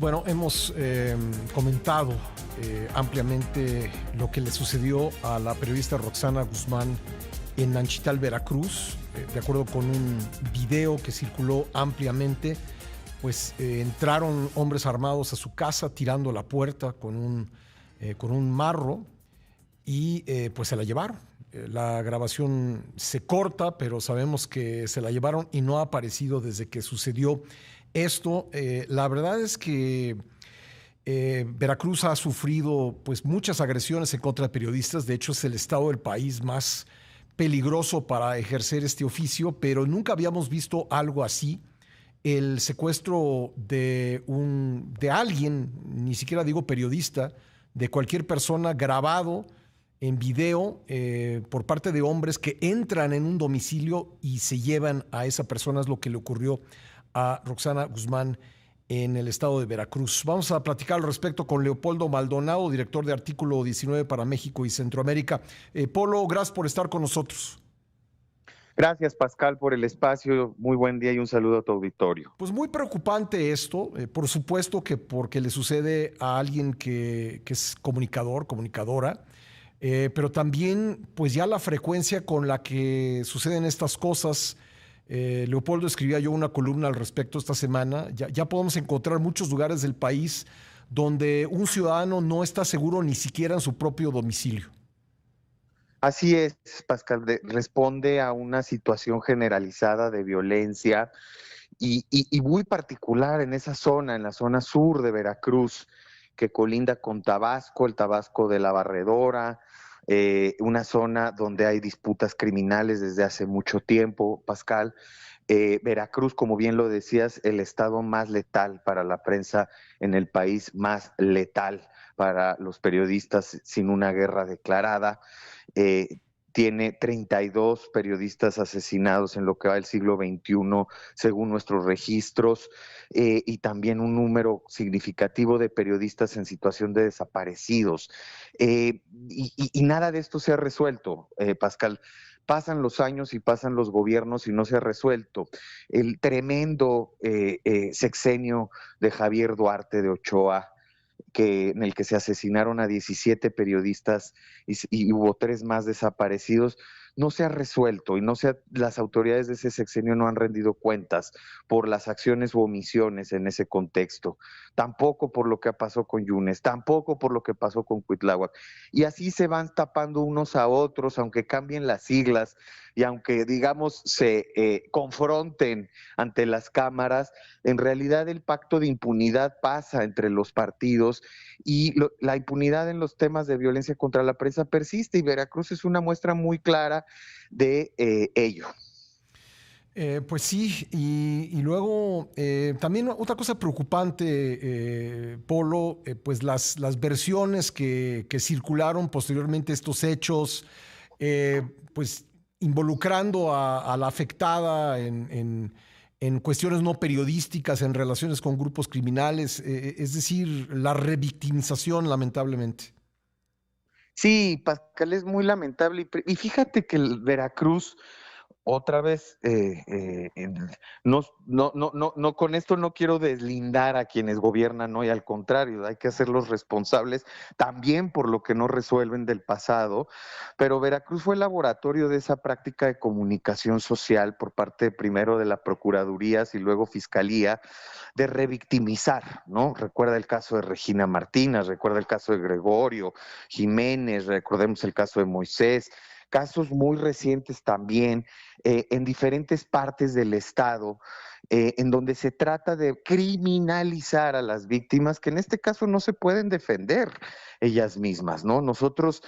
Bueno, hemos comentado ampliamente lo que le sucedió a la periodista Roxana Guzmán en Nanchital, Veracruz, de acuerdo con un video que circuló ampliamente. Pues entraron hombres armados a su casa tirando la puerta con un marro y pues se la llevaron. La grabación se corta, pero sabemos que se la llevaron y no ha aparecido desde que sucedió esto. La verdad es que Veracruz ha sufrido pues muchas agresiones en contra de periodistas. De hecho, es el estado del país más peligroso para ejercer este oficio, pero nunca habíamos visto algo así. El secuestro de alguien, ni siquiera digo periodista, de cualquier persona, grabado en video por parte de hombres que entran en un domicilio y se llevan a esa persona. Es lo que le ocurrió a Roxana Guzmán en el estado de Veracruz. Vamos a platicar al respecto con Leopoldo Maldonado, director de Artículo 19 para México y Centroamérica. Polo, gracias por estar con nosotros. Gracias, Pascal, por el espacio. Muy buen día y un saludo a tu auditorio. Pues muy preocupante esto, por supuesto que porque le sucede a alguien que es comunicador, comunicadora, pero también pues ya la frecuencia con la que suceden estas cosas. Leopoldo, escribía yo una columna al respecto esta semana. Ya podemos encontrar muchos lugares del país donde un ciudadano no está seguro ni siquiera en su propio domicilio. Así es, Pascal, responde a una situación generalizada de violencia y muy particular en esa zona, en la zona sur de Veracruz, que colinda con Tabasco, el Tabasco de la Barredora, una zona donde hay disputas criminales desde hace mucho tiempo, Pascal. Veracruz, como bien lo decías, el estado más letal para la prensa en el país, más letal para los periodistas sin una guerra declarada. Eh, Tiene 32 periodistas asesinados en lo que va del siglo XXI, según nuestros registros, y también un número significativo de periodistas en situación de desaparecidos. Y nada de esto se ha resuelto, Pascal. Pasan los años y pasan los gobiernos y no se ha resuelto. El tremendo sexenio de Javier Duarte de Ochoa, en el que se asesinaron a 17 periodistas y hubo 3 más desaparecidos, no se ha resuelto y las autoridades de ese sexenio no han rendido cuentas por las acciones u omisiones en ese contexto, tampoco por lo que pasó con Yunes, tampoco por lo que pasó con Cuitláhuac. Y así se van tapando unos a otros, aunque cambien las siglas y aunque, digamos, se confronten ante las cámaras. En realidad el pacto de impunidad pasa entre los partidos y la impunidad en los temas de violencia contra la prensa persiste, y Veracruz es una muestra muy clara de ello. Pues sí, y luego también otra cosa preocupante, Polo, pues las versiones que circularon posteriormente a estos hechos, pues involucrando a la afectada en cuestiones no periodísticas, en relaciones con grupos criminales, es decir, la revictimización, lamentablemente. Sí, Pascal, es muy lamentable. Y fíjate que el Veracruz, otra vez, no, con esto no quiero deslindar a quienes gobiernan hoy, al contrario, hay que hacerlos responsables también por lo que no resuelven del pasado, pero Veracruz fue el laboratorio de esa práctica de comunicación social por parte primero de la Procuraduría y luego Fiscalía, de revictimizar, ¿no? Recuerda el caso de Regina Martínez, recuerda el caso de Gregorio Jiménez, recordemos el caso de Moisés, casos muy recientes también en diferentes partes del estado, en donde se trata de criminalizar a las víctimas, que en este caso no se pueden defender ellas mismas, ¿no? Nosotros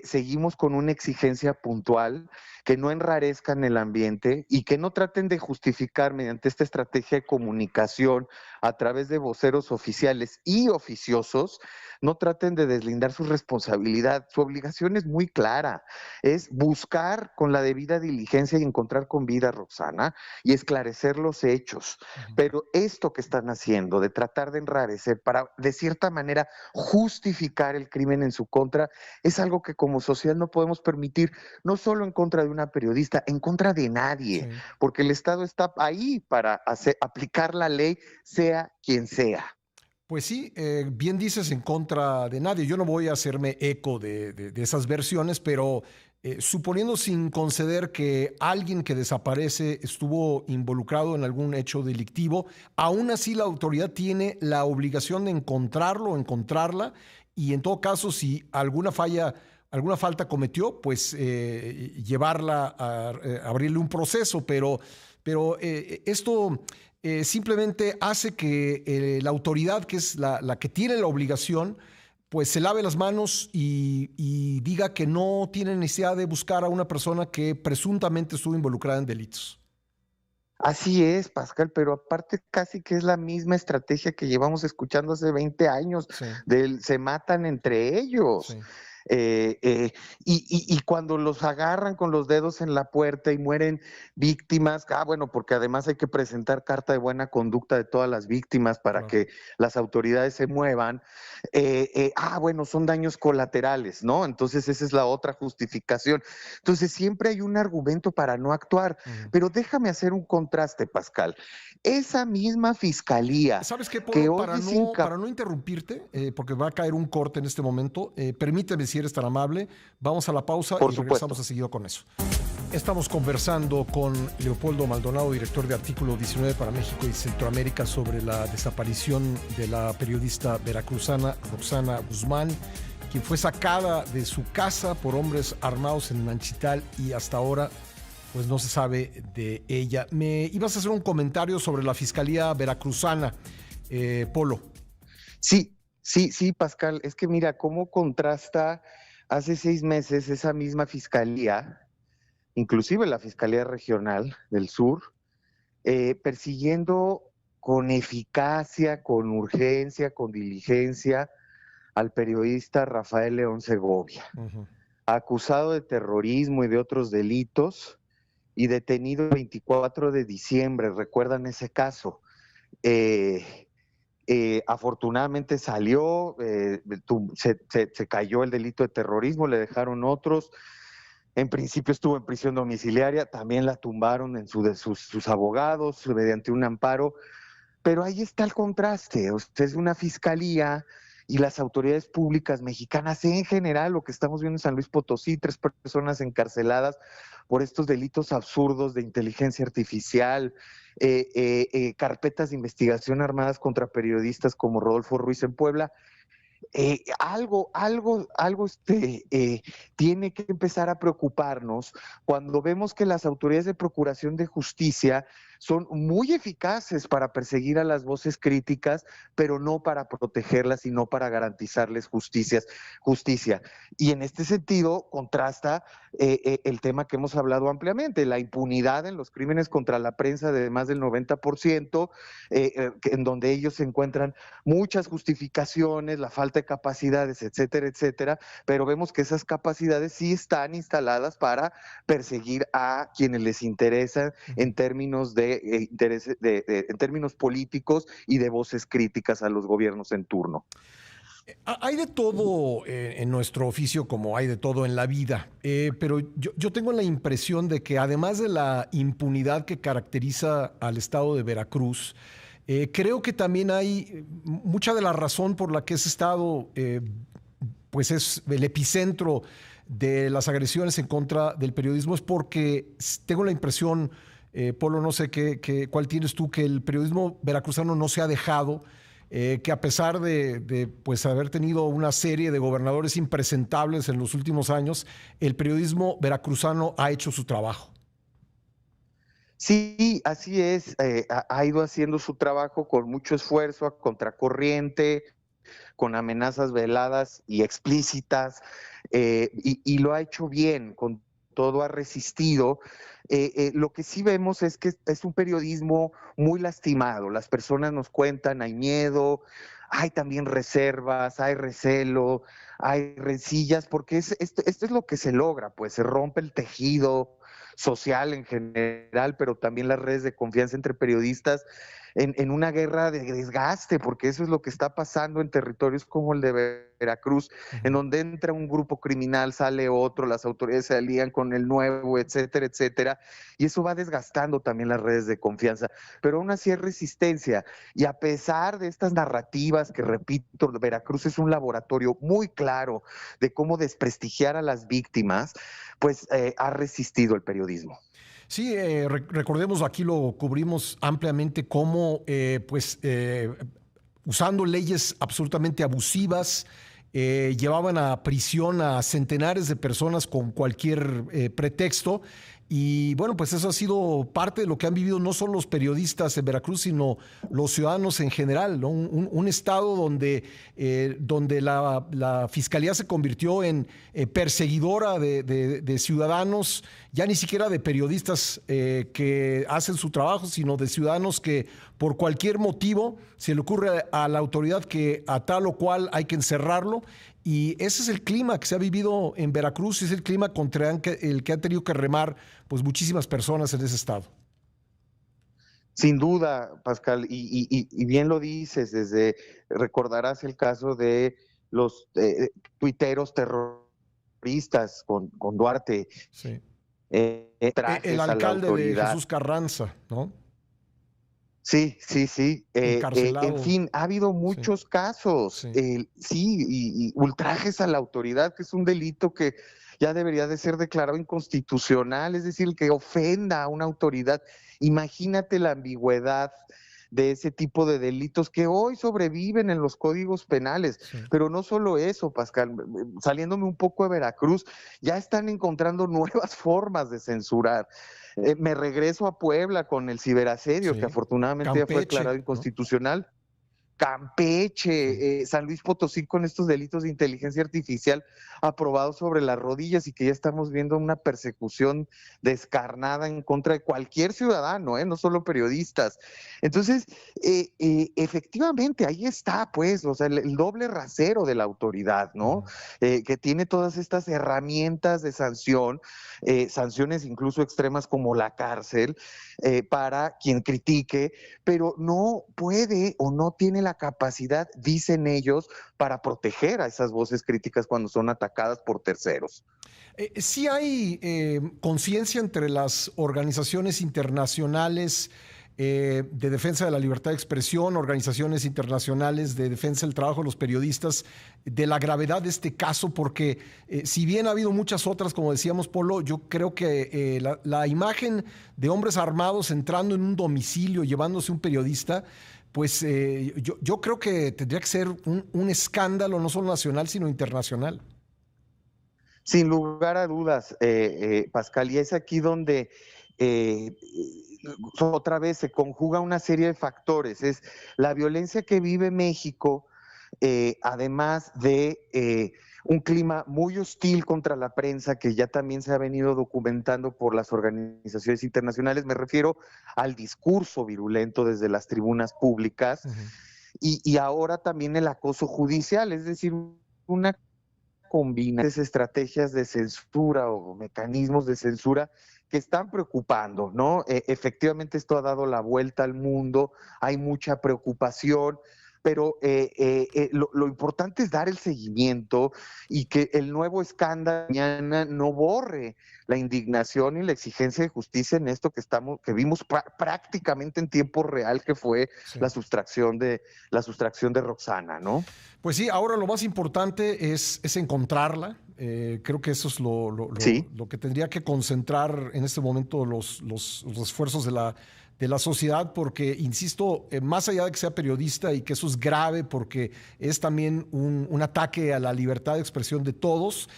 seguimos con una exigencia puntual, que no enrarezcan el ambiente y que no traten de justificar mediante esta estrategia de comunicación a través de voceros oficiales y oficiosos, no traten de deslindar su responsabilidad. Su obligación es muy clara, es buscar con la debida diligencia y encontrar con vida a Roxana y esclarecer los hechos. Pero esto que están haciendo, de tratar de enrarecer para, de cierta manera, justificar el crimen en su contra, es algo que como sociedad no podemos permitir, no solo en contra de una periodista, en contra de nadie, Sí. porque el Estado está ahí para aplicar la ley, sea quien sea. Pues sí, bien dices en contra de nadie. Yo no voy a hacerme eco de esas versiones, pero suponiendo sin conceder que alguien que desaparece estuvo involucrado en algún hecho delictivo, aún así la autoridad tiene la obligación de encontrarlo o encontrarla y en todo caso, si alguna falta cometió, pues llevarla a abrirle un proceso, pero esto simplemente hace que la autoridad, que es la que tiene la obligación, pues se lave las manos y diga que no tiene necesidad de buscar a una persona que presuntamente estuvo involucrada en delitos. Así es, Pascal, pero aparte casi que es la misma estrategia que llevamos escuchando hace 20 años, Sí, se matan entre ellos. sí, Eh, eh, y cuando los agarran con los dedos en la puerta y mueren víctimas, bueno, porque además hay que presentar carta de buena conducta de todas las víctimas para claro. que las autoridades se muevan, bueno, son daños colaterales, ¿no? Entonces esa es la otra justificación. Entonces siempre hay un argumento para no actuar, Ujú. pero déjame hacer un contraste, Pascal. Esa misma fiscalía ¿Sabes qué, que Polo? hoy es incapaz. Para no interrumpirte, porque va a caer un corte en este momento, permíteme si eres tan amable, vamos a la pausa Por y regresamos supuesto. a seguir con eso. Estamos conversando con Leopoldo Maldonado, director de Artículo 19 para México y Centroamérica, sobre la desaparición de la periodista veracruzana Roxana Guzmán, quien fue sacada de su casa por hombres armados en Nanchital y hasta ahora pues no se sabe de ella. Me ibas a hacer un comentario sobre la Fiscalía Veracruzana, Polo. Sí, sí, Pascal, es que mira cómo contrasta hace 6 meses esa misma fiscalía, inclusive la Fiscalía Regional del Sur, persiguiendo con eficacia, con urgencia, con diligencia al periodista Rafael León Segovia, Ujú. acusado de terrorismo y de otros delitos y detenido el 24 de diciembre. ¿Recuerdan ese caso? Eh, Afortunadamente salió, se cayó el delito de terrorismo, le dejaron otros. En principio estuvo en prisión domiciliaria, también la tumbaron de sus abogados mediante un amparo, pero ahí está el contraste. O sea, es una fiscalía y las autoridades públicas mexicanas en general, lo que estamos viendo en San Luis Potosí, 3 personas encarceladas por estos delitos absurdos de inteligencia artificial, carpetas de investigación armadas contra periodistas como Rodolfo Ruiz en Puebla. Algo tiene que empezar a preocuparnos cuando vemos que las autoridades de procuración de justicia son muy eficaces para perseguir a las voces críticas, pero no para protegerlas y no para garantizarles justicia. Y en este sentido contrasta el tema que hemos hablado ampliamente, la impunidad en los crímenes contra la prensa de más del 90%, en donde ellos se encuentran muchas justificaciones, la falta de capacidades, etcétera, etcétera, pero vemos que esas capacidades sí están instaladas para perseguir a quienes les interesa Ujú. en términos en términos políticos y de voces críticas a los gobiernos en turno. Hay de todo en nuestro oficio, como hay de todo en la vida, pero yo tengo la impresión de que además de la impunidad que caracteriza al estado de Veracruz, creo que también hay mucha de la razón por la que ese estado pues es el epicentro de las agresiones en contra del periodismo, es porque tengo la impresión, Polo, no sé cuál tienes tú, que el periodismo veracruzano no se ha dejado, que a pesar de pues, haber tenido una serie de gobernadores impresentables en los últimos años, el periodismo veracruzano ha hecho su trabajo. Sí, así es, ha ido haciendo su trabajo con mucho esfuerzo, a contracorriente, con amenazas veladas y explícitas, y lo ha hecho bien, con todo ha resistido. Lo que sí vemos es que es un periodismo muy lastimado. Las personas nos cuentan, hay miedo, hay también reservas, hay recelo, hay rencillas, porque esto es lo que se logra, pues se rompe el tejido social en general, pero también las redes de confianza entre periodistas, en una guerra de desgaste, porque eso es lo que está pasando en territorios como el de Veracruz, en donde entra un grupo criminal, sale otro, las autoridades se alían con el nuevo, etcétera, etcétera, y eso va desgastando también las redes de confianza, pero aún así hay resistencia, y a pesar de estas narrativas que, repito, Veracruz es un laboratorio muy claro de cómo desprestigiar a las víctimas, pues ha resistido el periodismo. Sí, recordemos, aquí lo cubrimos ampliamente, cómo usando leyes absolutamente abusivas, llevaban a prisión a centenares de personas con cualquier pretexto. Y bueno, pues eso ha sido parte de lo que han vivido no solo los periodistas en Veracruz, sino los ciudadanos en general, ¿no? Un estado donde la fiscalía se convirtió en perseguidora de ciudadanos, ya ni siquiera de periodistas que hacen su trabajo, sino de ciudadanos que por cualquier motivo se le ocurre a la autoridad que a tal o cual hay que encerrarlo. Y ese es el clima que se ha vivido en Veracruz, y es el clima contra el que han tenido que remar pues muchísimas personas en ese estado. Sin duda, Pascal, y bien lo dices, recordarás el caso de los tuiteros terroristas con Duarte, Sí. El trajes a la alcalde de autoridad. Jesús Carranza, ¿no? Sí, sí, sí. En Encarcelado. fin, ha habido Sí, muchos casos, sí. sí, y ultrajes a la autoridad, que es un delito que ya debería de ser declarado inconstitucional, es decir, que ofenda a una autoridad. Imagínate la ambigüedad de ese tipo de delitos que hoy sobreviven en los códigos penales. Sí. Pero no solo eso, Pascal, saliéndome un poco de Veracruz, ya están encontrando nuevas formas de censurar. Me regreso a Puebla con el ciberasedio, que Sí. afortunadamente ya fue declarado Campeche, ¿no? inconstitucional. Sí. Campeche, San Luis Potosí, con estos delitos de inteligencia artificial aprobados sobre las rodillas, y que ya estamos viendo una persecución descarnada en contra de cualquier ciudadano, no solo periodistas. Entonces, efectivamente, ahí está, pues, o sea, el doble rasero de la autoridad, ¿no? Que tiene todas estas herramientas de sanción, sanciones incluso extremas como la cárcel, para quien critique, pero no puede o no tiene la capacidad, dicen ellos, para proteger a esas voces críticas cuando son atacadas por terceros. Sí hay conciencia entre las organizaciones internacionales de defensa de la libertad de expresión, organizaciones internacionales de defensa del trabajo de los periodistas, de la gravedad de este caso, porque si bien ha habido muchas otras, como decíamos, Polo, yo creo que la imagen de hombres armados entrando en un domicilio, llevándose un periodista, pues yo creo que tendría que ser un escándalo no solo nacional, sino internacional. Sin lugar a dudas, Pascal, y es aquí donde eh, otra vez se conjuga una serie de factores. Es la violencia que vive México, además de un clima muy hostil contra la prensa, que ya también se ha venido documentando por las organizaciones internacionales. Me refiero al discurso virulento desde las tribunas públicas, y ahora también el acoso judicial, es decir, una combina esas estrategias de censura o mecanismos de censura que están preocupando, ¿no? Efectivamente, esto ha dado la vuelta al mundo, hay mucha preocupación, pero lo importante es dar el seguimiento y que el nuevo escándalo mañana no borre la indignación y la exigencia de justicia en esto que vimos prácticamente en tiempo real, que fue Sí. la sustracción de Roxana, ¿no? Pues sí, ahora lo más importante es encontrarla. Creo que eso es Sí. lo que tendría que concentrar en este momento los esfuerzos de la sociedad, porque, insisto, más allá de que sea periodista, y que eso es grave porque es también un ataque a la libertad de expresión de todos,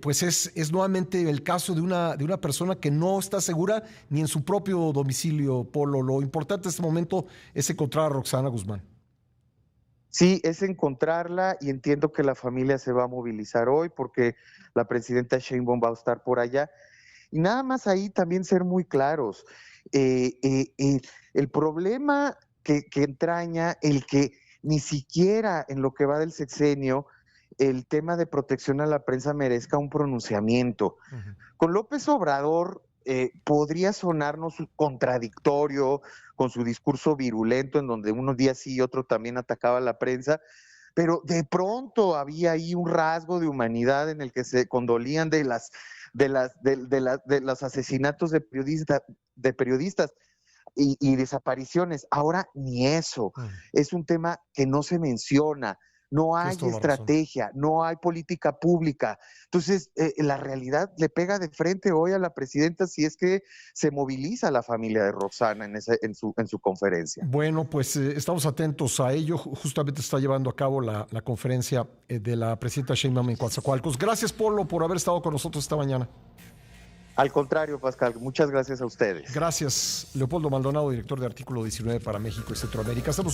pues es nuevamente el caso de una persona que no está segura ni en su propio domicilio, Polo. Lo importante en este momento es encontrar a Roxana Guzmán. Sí, es encontrarla, y entiendo que la familia se va a movilizar hoy porque la presidenta Sheinbaum va a estar por allá. Y nada más ahí también ser muy claros. El problema que entraña el que ni siquiera en lo que va del sexenio el tema de protección a la prensa merezca un pronunciamiento. Con López Obrador podría sonarnos contradictorio con su discurso virulento, en donde unos días sí y otro también atacaba a la prensa, pero de pronto había ahí un rasgo de humanidad en el que se condolían de los asesinatos de periodistas y desapariciones. Ahora ni eso. Es un tema que no se menciona. No hay estrategia, no hay política pública. Entonces, la realidad le pega de frente hoy a la presidenta si es que se moviliza la familia de Roxana en su conferencia. Bueno, pues estamos atentos a ello. Justamente está llevando a cabo la conferencia de la presidenta Sheinbaum en Coatzacoalcos. Gracias, Polo, por haber estado con nosotros esta mañana. Al contrario, Pascal, muchas gracias a ustedes. Gracias, Leopoldo Maldonado, director de Artículo 19 para México y Centroamérica. Estamos